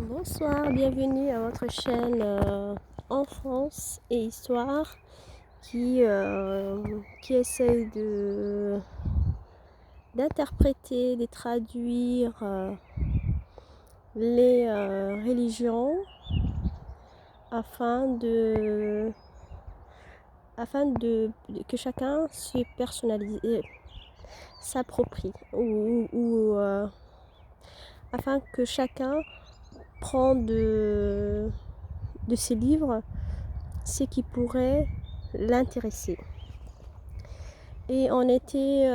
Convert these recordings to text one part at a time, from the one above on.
Bonsoir, bienvenue à votre chaîne Enfance et Histoire qui essaye d'interpréter, de traduire les religions afin que chacun se personnalise, s'approprie ou afin que chacun prend de ces livres ce qui pourrait l'intéresser. Et on était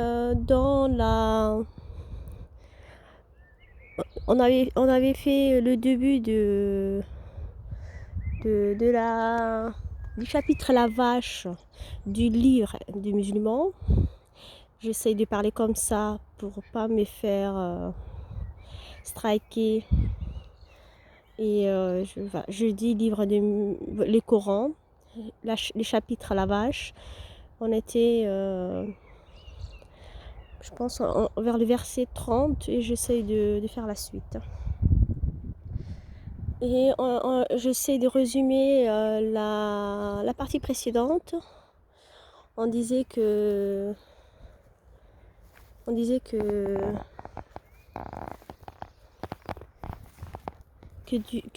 on avait fait le début du chapitre La Vache du livre du musulman. J'essaye de parler comme ça pour pas me faire striker. Et je dis livre les Corans, les chapitres La Vache. On était, je pense, vers le verset 30 et j'essaye de faire la suite. Et j'essaie de résumer la partie précédente. On disait que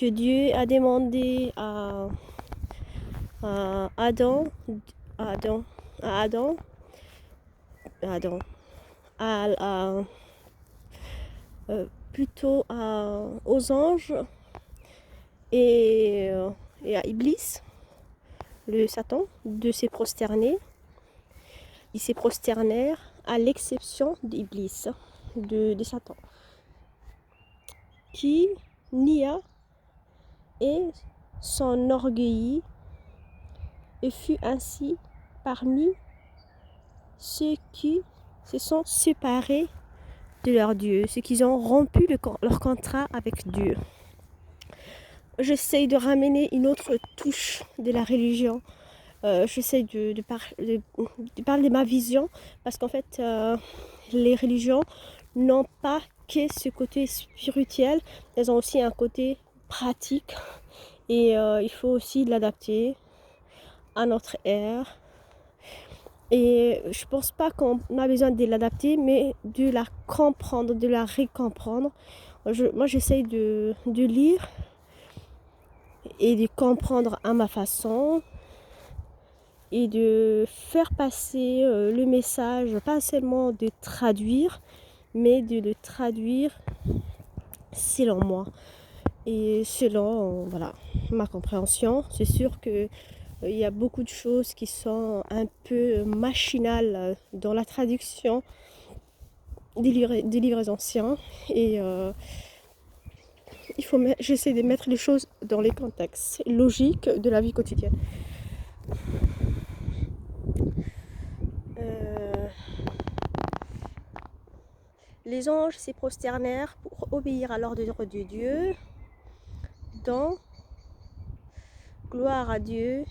Dieu a demandé à Adam, plutôt aux anges et à Iblis, le Satan, de se prosterner. Ils se prosternèrent à l'exception d'Iblis, de Satan, qui nia et s'enorgueillit et fut ainsi parmi ceux qui se sont séparés de leur Dieu, ceux qui ont rompu leur contrat avec Dieu. J'essaye de ramener une autre touche de la religion. J'essaie de parler de ma vision parce qu'en fait, les religions n'ont pas que ce côté spirituel, elles ont aussi un côté pratique et il faut aussi l'adapter à notre ère. Et je pense pas qu'on a besoin de l'adapter, mais de la comprendre, de la recomprendre. Moi, j'essaye de lire et de comprendre à ma façon et de faire passer le message, pas seulement de traduire, mais de le traduire selon moi et selon ma compréhension. C'est sûr que il y a beaucoup de choses qui sont un peu machinales dans la traduction des livres anciens et j'essaie de mettre les choses dans les contextes logiques de la vie quotidienne. Les anges se prosternèrent pour obéir à l'ordre de Dieu dans gloire à Dieu.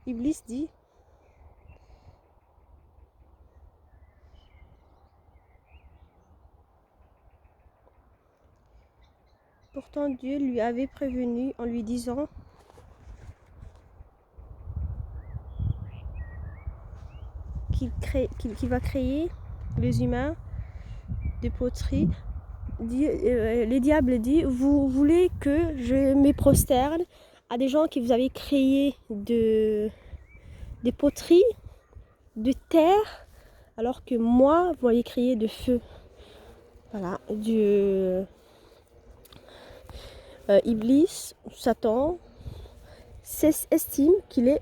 Iblis dit: pourtant Dieu lui avait prévenu en lui disant qu'il va créer les humains de poterie. Le diable dit: vous voulez que je me prosterne à des gens qui vous avez créé des poteries de terre, alors que moi vous m'avez créé de feu. Voilà, Dieu, Iblis, Satan, estime qu'il est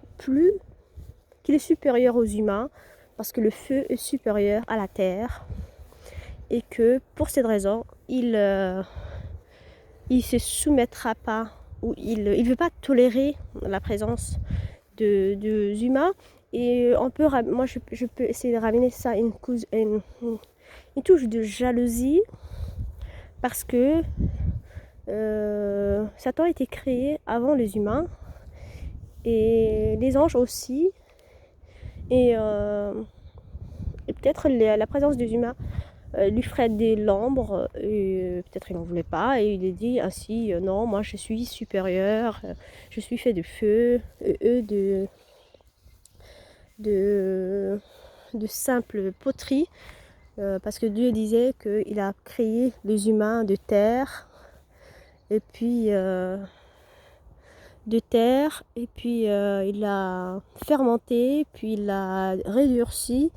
supérieur aux humains parce que le feu est supérieur à la terre et que pour cette raison il se soumettra pas ou il veut pas tolérer la présence de humains. Et moi je peux essayer de ramener ça une touche de jalousie parce que Satan a été créé avant les humains et les anges aussi et peut-être la présence des humains lui ferait de l'ombre, peut-être il n'en voulait pas, et il a dit ainsi, non, moi je suis supérieur, je suis fait de feu, eux de, de simple poterie, parce que Dieu disait qu'il a créé les humains de terre, et puis il l'a fermenté, puis il l'a redurci,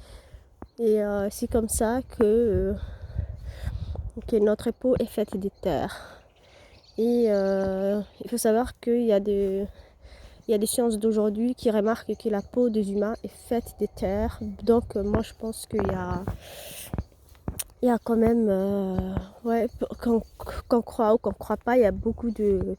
et c'est comme ça que notre peau est faite de terre. Et il faut savoir qu'il y a des sciences d'aujourd'hui qui remarquent que la peau des humains est faite de terre. Donc moi je pense il y a quand même, ouais, qu'on croit ou qu'on croit pas, il y a beaucoup de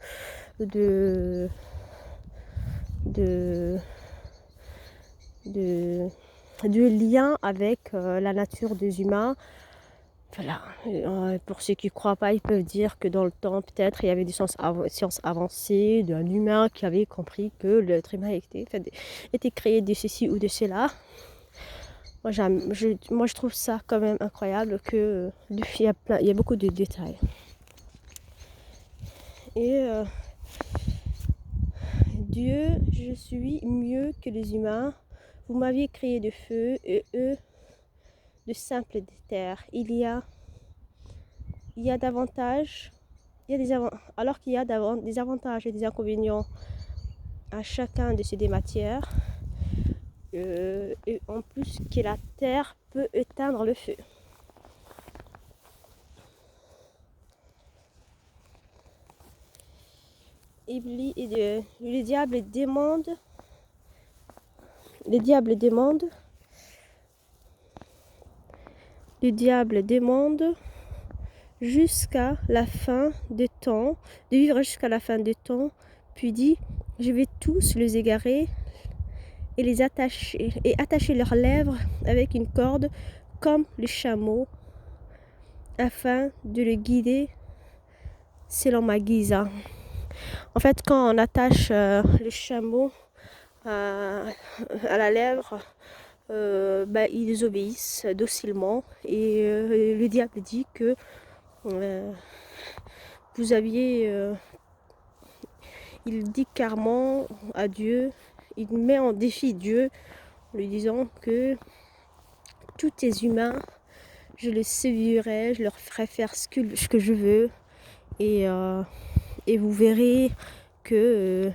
liens avec la nature des humains. Voilà. Pour ceux qui ne croient pas, ils peuvent dire que dans le temps, peut-être, il y avait des sciences avancées d'un humain qui avait compris que l'être humain était créé de ceci ou de cela. Moi, je trouve ça quand même incroyable qu'il y a beaucoup de détails. Et Dieu, je suis mieux que les humains. Vous m'aviez créé de feu et eux de simple terre. Il y a davantage, alors qu'il y a des avantages et des inconvénients à chacun de ces deux matières, et en plus que la terre peut éteindre le feu. Le diable demande jusqu'à la fin des temps, de vivre jusqu'à la fin des temps, puis dit, je vais tous les égarer et les attacher leurs lèvres avec une corde comme le chameau, afin de le guider selon ma guise. En fait, quand on attache le chameau à la lèvre, ils obéissent docilement, et le diable dit que il dit carrément à Dieu, il met en défi Dieu en lui disant que tous tes humains, je les séduirai, je leur ferai faire ce que je veux, et vous verrez que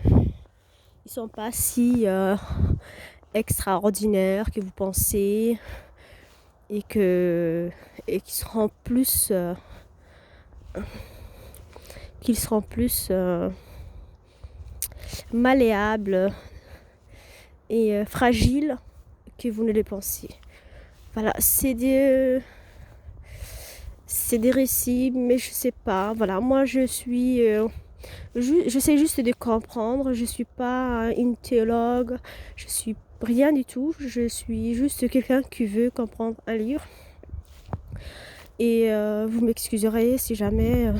ils sont pas si extraordinaires que vous pensez, et qu'ils seront plus malléables et fragiles que vous ne le pensez. Voilà, c'est des récits, mais je sais pas. Voilà, moi j'essaie juste de comprendre. Je suis pas une théologue, je suis rien du tout. Je suis juste quelqu'un qui veut comprendre un livre. Et vous m'excuserez si jamais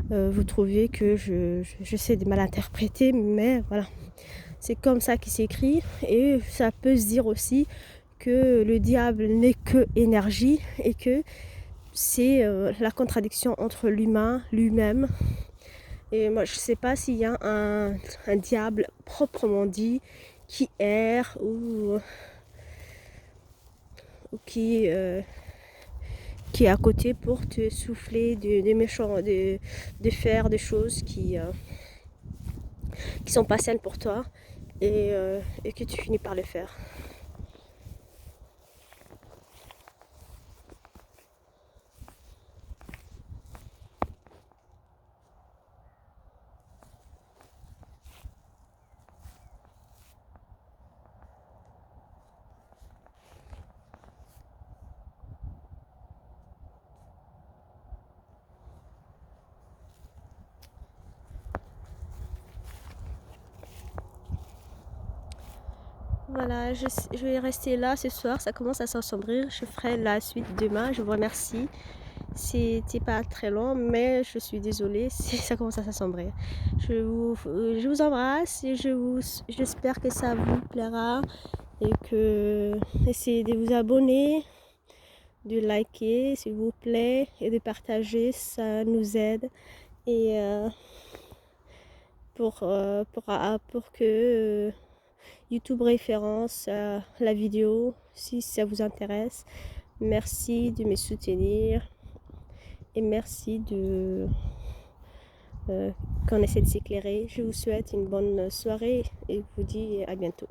vous trouvez que j'essaie de mal interpréter, mais voilà, c'est comme ça qu'il s'écrit. Et ça peut se dire aussi que le diable n'est que énergie, et que c'est la contradiction entre l'humain lui-même. Et moi je sais pas s'il y a un diable proprement dit qui erre ou qui est à côté pour te souffler des méchants, de faire des choses qui sont pas saines pour toi, et que tu finis par le faire. Voilà, je vais rester là ce soir, ça commence à s'assombrir, je ferai la suite demain. Je vous remercie. C'était pas très long, mais je suis désolée si ça commence à s'assombrir. Je vous embrasse, et j'espère que ça vous plaira, et que essayez de vous abonner, de liker s'il vous plaît et de partager, ça nous aide. Et pour que YouTube référence la vidéo si ça vous intéresse. Merci de me soutenir et merci de qu'on essaie de s'éclairer. Je vous souhaite une bonne soirée et vous dis à bientôt.